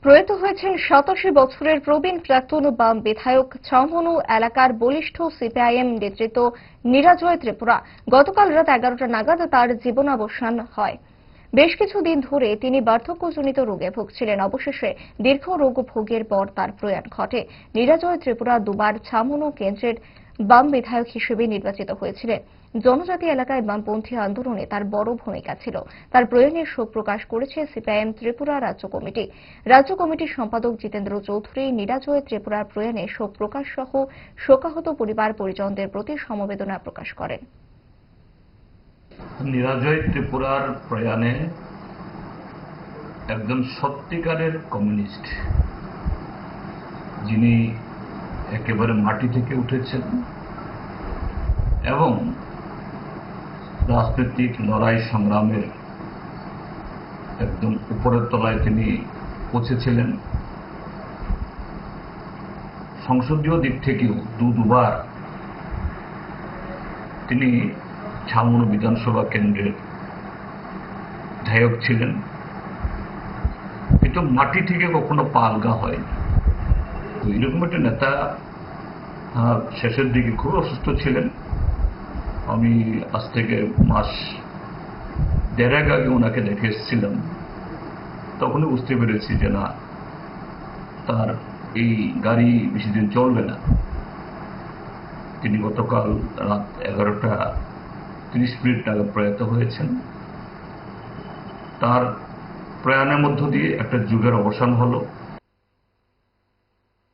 প্রয়াত হয়েছেন ৮৭ বছরের প্রবীণ প্রাক্তন বাম বিধায়ক ছাউমনু এলাকার বলিষ্ঠ সিপিআইএম নেতৃত্ব নিরাজয় ত্রিপুরা। গতকাল রাত ১১টা নাগাদ তার জীবনাবসান হয়। বেশ কিছুদিন ধরে তিনি বার্ধক্যজনিত রোগে ভুগছিলেন। অবশেষে দীর্ঘ রোগ ভোগের পর তার প্রয়াণ ঘটে। নিরাজয় ত্রিপুরা দুবার ছাউমনু কেন্দ্রের বাম বিধায়ক হিসেবে নির্বাচিত হয়েছিলেন। জনজাতি এলাকায় বামপন্থী আন্দোলনে তার বড় ভূমিকা ছিল। তার প্রয়াণে শোক প্রকাশ করেছে সিপিআইএম ত্রিপুরা রাজ্য কমিটি। রাজ্য কমিটির সম্পাদক জিতেন্দ্র চৌধুরী নিরাজয় ত্রিপুরার প্রয়াণে শোক প্রকাশ সহ শোকাহত পরিবার পরিজনদের প্রতি সমবেদনা প্রকাশ করেন। নিরাজয় ত্রিপুরার প্রয়াণে একজন সত্যিকারের কমিউনিস্ট, যিনি একেবারে মাটি থেকে উঠেছেন এবং রাজনৈতিক লড়াই সংগ্রামের একদম উপরের তলায় তিনি পৌঁছেছিলেন। সংসদীয় দিক থেকেও দুবার তিনি ছাউমনু বিধানসভা কেন্দ্রের বিধায়ক ছিলেন, কিন্তু মাটি থেকে কখনো পা আলগা হয়নি। তো এরকম একটা নেতা শেষের দিকে খুব অসুস্থ ছিলেন। আমি আজ থেকে মাস দেড়েক আগে ওনাকে দেখে এসেছিলাম। তখনই বুঝতে পেরেছি যে না, তার এই গাড়ি বেশি দিন চলবে না। তিনি গতকাল রাত ১১টা ৩০ মিনিট নাগাদ প্রয়াত হয়েছেন। তার প্রয়াণের মধ্য দিয়ে একটা যুগের অবসান হলো।